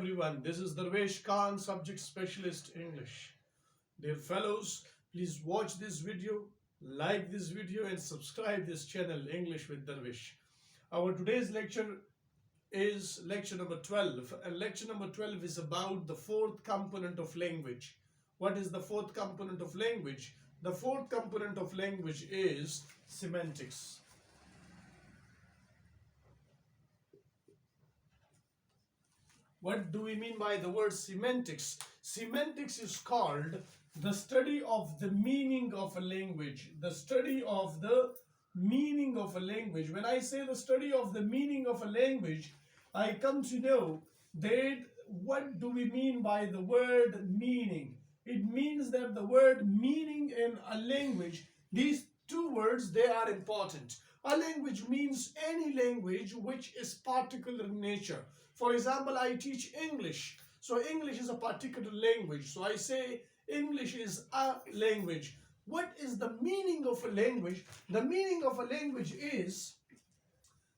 everyone, this is Darvish Khan, Subject Specialist English. Dear fellows, please watch this video, like this video and subscribe this channel English with Darvish. Our today's lecture is lecture number 12, and lecture number 12 is about the fourth component of language. What is the fourth component of language? The fourth component of language is semantics. What do we mean by the word semantics? Semantics is called the study of the meaning of a language. The study of the meaning of a language. When I say the study of the meaning of a language, I come to know that what do we mean by the word meaning? It means that the word meaning in a language, these two words, they are important. A language means any language which is particular in nature. For example, I teach English. So English is a particular language. So I say English is a language. What is the meaning of a language? The meaning of a language is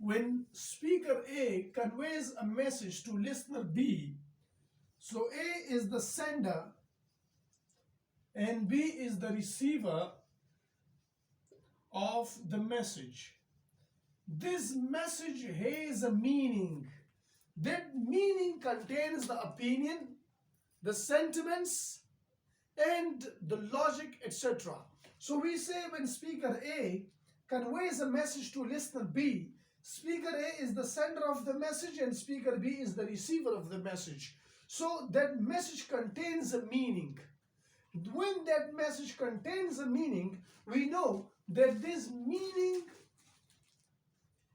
when speaker A conveys a message to listener B. So A is the sender and B is the receiver of the message. This message has a meaning. That meaning contains the opinion, the sentiments, and the logic, etc. So we say when speaker A conveys a message to listener B, speaker A is the sender of the message and speaker B is the receiver of the message. So that message contains a meaning. When that message contains a meaning, we know that this meaning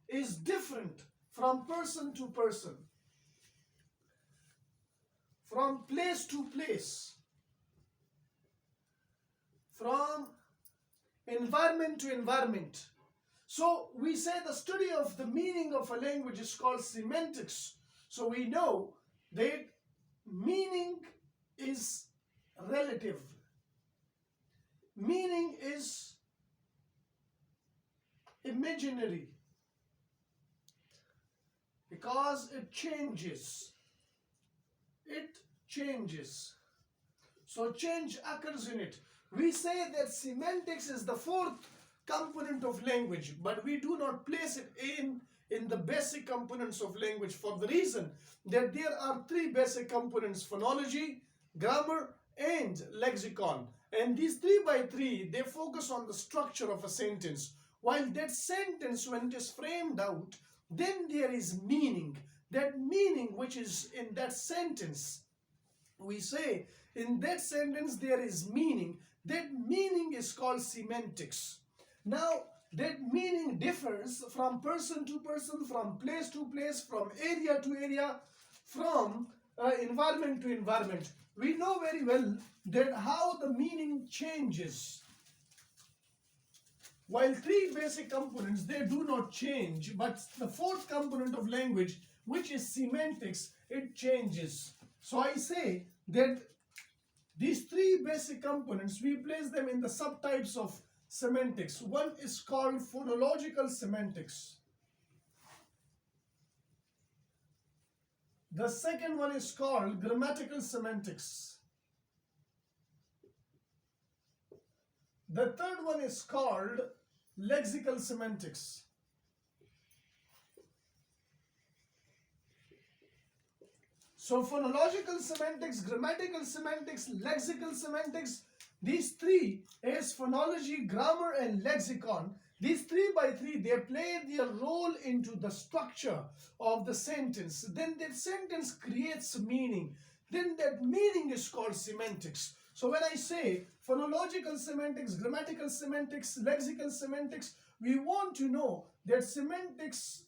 is different from person to person, from place to place, from environment to environment. So we say the study of the meaning of a language is called semantics. So we know that meaning is relative. Meaning is imaginary because it changes. It changes. So change occurs in it. We say that semantics is the fourth component of language, but we do not place it in the basic components of language for the reason that there are three basic components: phonology, grammar, and lexicon. And these 3 by 3, they focus on the structure of a sentence. While that sentence, when it is framed out, then there is meaning. That meaning which is in that sentence, we say in that sentence there is meaning. That meaning is called semantics. Now, that meaning differs from person to person, from place to place, from area to area, from environment to environment. We know very well that how the meaning changes. While 3 basic components, they do not change, but the fourth component of language, which is semantics, it changes. So I say that these 3 basic components, we place them in the subtypes of semantics. One is called phonological semantics. The second one is called grammatical semantics. The third one is called lexical semantics. So phonological semantics, grammatical semantics, lexical semantics, these 3 is phonology, grammar, and lexicon. These 3 by 3, they play their role into the structure of the sentence. Then that sentence creates meaning. Then that meaning is called semantics. So when I say phonological semantics, grammatical semantics, lexical semantics, we want to know that semantics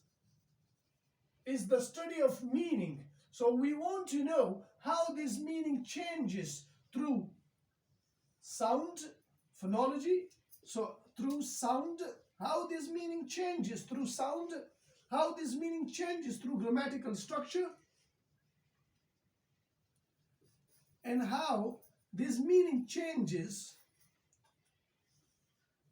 is the study of meaning. So we want to know how this meaning changes through sound, phonology. So through sound, how this meaning changes through sound, how this meaning changes through grammatical structure, and how this meaning changes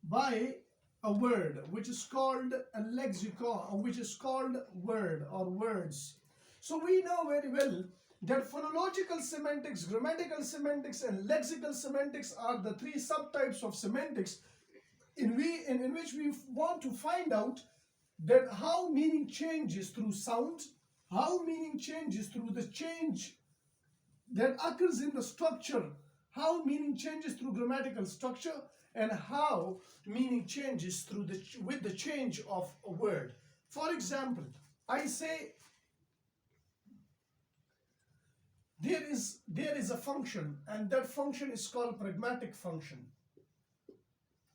by a word, which is called a lexicon, which is called word or words. So we know very well that phonological semantics, grammatical semantics, and lexical semantics are the three subtypes of semantics in which we want to find out that how meaning changes through sound, how meaning changes through the change that occurs in the structure, how meaning changes through grammatical structure, and how meaning changes through with the change of a word. For example, I say there is a function, and that function is called pragmatic function.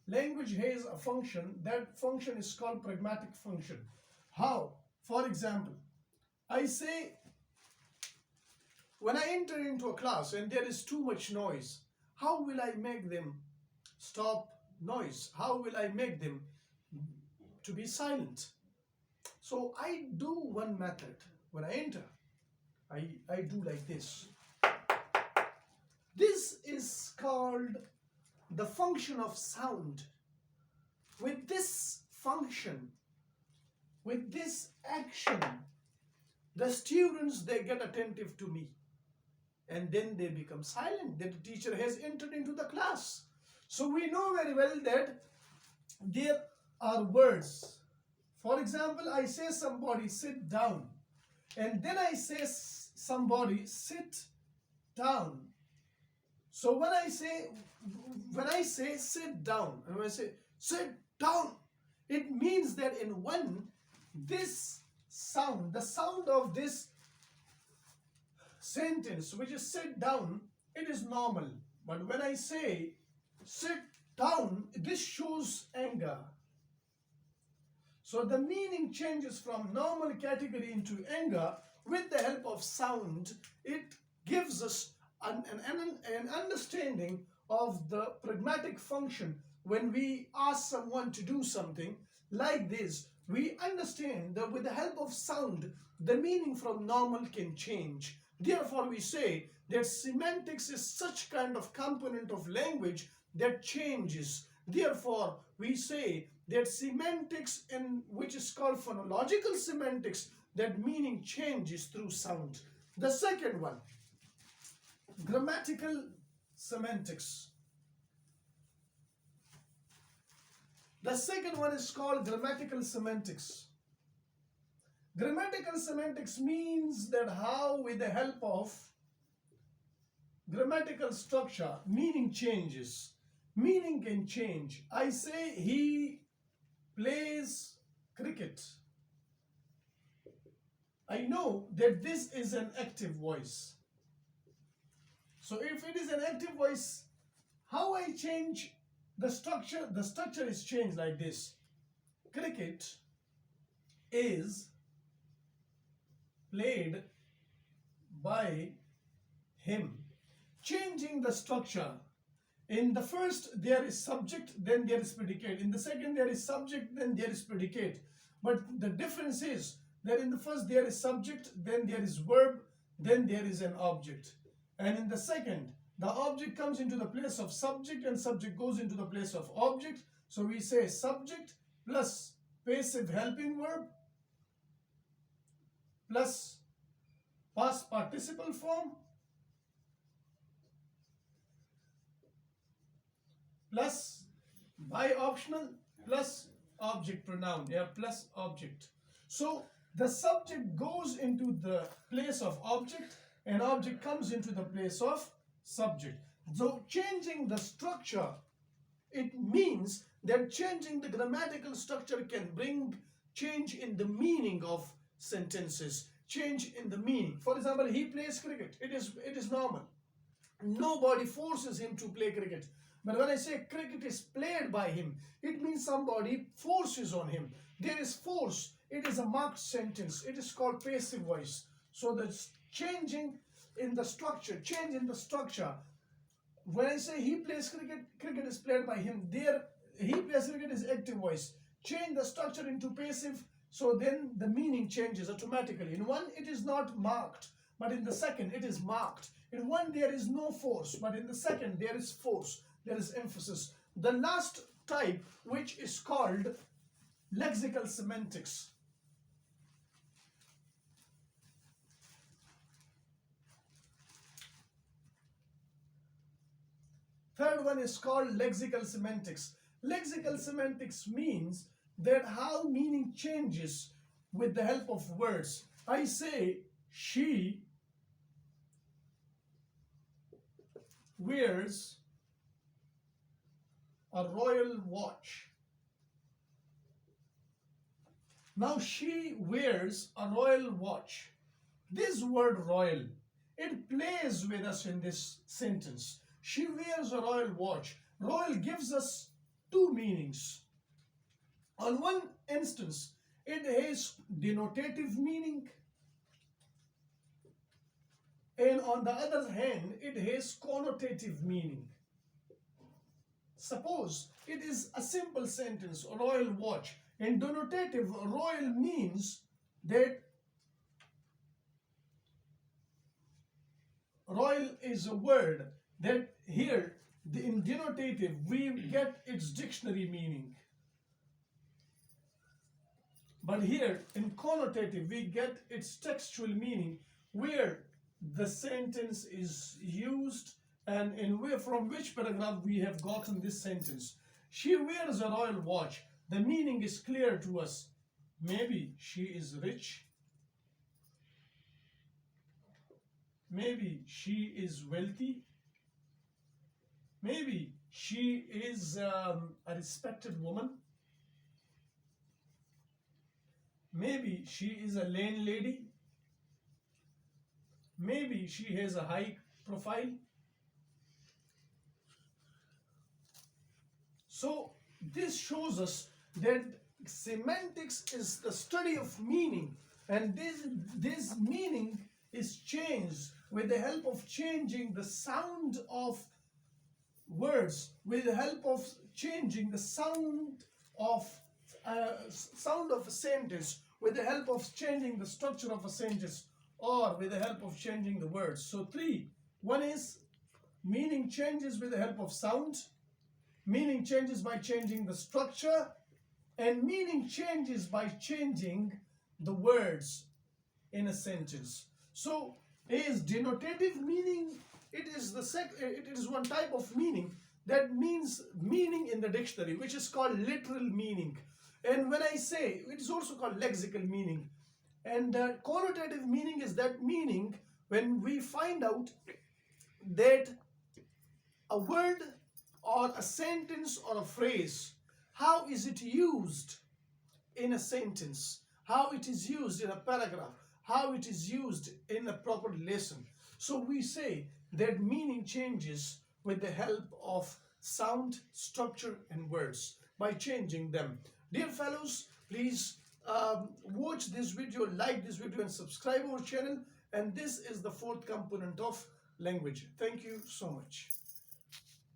Language has a function, that function is called pragmatic function. How? For example, I say when I enter into a class and there is too much noise, how will I make them stop noise? How will I make them to be silent? So I do one method. When I enter, I do like this. This is called the function of sound. With this function, with this action, the students, they get attentive to me, and then they become silent, that the teacher has entered into the class. So we know very well that there are words. For example, I say somebody sit down, and then I say somebody sit down. So when I say sit down, and when I say sit down, it means that in one, this sound, the sound of this sentence, which is sit down, it is normal. But when I say sit down, this shows anger. So the meaning changes from normal category into anger. With the help of sound, it gives us an understanding of the pragmatic function. When we ask someone to do something like this, we understand that with the help of sound, the meaning from normal can change. Therefore, we say that semantics is such kind of component of language that changes. Therefore, we say that semantics, which is called phonological semantics, that meaning changes through sound. The second one, grammatical semantics. The second one is called grammatical semantics. Grammatical semantics means that how, with the help of grammatical structure, meaning changes. Meaning can change. I say he plays cricket. I know that this is an active voice. So if it is an active voice, how I change the structure? The structure is changed like this. Cricket is played by him. Changing the structure. In the first, there is subject, then there is predicate. In the second, there is subject, then there is predicate. But the difference is that in the first, there is subject, then there is verb, then there is an object. And in the second, the object comes into the place of subject and subject goes into the place of object. So we say subject plus passive helping verb plus past participle form plus bi-optional plus object pronoun, plus object. So the subject goes into the place of object and object comes into the place of subject. So changing the structure, it means that changing the grammatical structure can bring change in the meaning of sentences, change in the meaning. For example, he plays cricket. It is normal. Nobody forces him to play cricket. But when I say cricket is played by him, it means somebody forces on him. There is force. It is a marked sentence. It is called passive voice. So the changing in the structure, change in the structure. When I say he plays cricket, cricket is played by him. There, he plays cricket is active voice. Change the structure into passive, so then the meaning changes automatically. In one, it is not marked, but in the second, it is marked. In one, there is no force, but in the second, there is force. There is emphasis. The last type, which is called lexical semantics. third one is called lexical semantics. Lexical semantics means that how meaning changes with the help of words. I say she wears a royal watch. Now she wears a royal watch. This word royal, it plays with us in this sentence. She wears a royal watch. Royal gives us two meanings. On one instance, it has denotative meaning, and on the other hand, it has connotative meaning. Suppose it is a simple sentence, a royal watch. In denotative, royal means that royal is a word that here in denotative we get its dictionary meaning. But here in connotative we get its textual meaning, where the sentence is used and from which paragraph we have gotten this sentence. She wears a royal watch. The meaning is clear to us. Maybe she is rich. Maybe she is wealthy. Maybe she is a respected woman. Maybe she is a landlady. Maybe she has a high profile. So this shows us that semantics is the study of meaning, and this meaning is changed with the help of changing the sound of words, with the help of changing the sound of a sentence, with the help of changing the structure of a sentence, or with the help of changing the words. So three. One is meaning changes with the help of sound, meaning changes by changing the structure, and meaning changes by changing the words in a sentence. So is denotative meaning, it is one type of meaning that means meaning in the dictionary, which is called literal meaning. And when I say, it is also called lexical meaning. And connotative meaning is that meaning when we find out that a word or a sentence or a phrase, how is it used in a sentence, how it is used in a paragraph, how it is used in a proper lesson. So we say that meaning changes with the help of sound, structure, and words by changing them. Dear fellows, please watch this video, like this video, and subscribe our channel. And this is the fourth component of language. Thank you so much.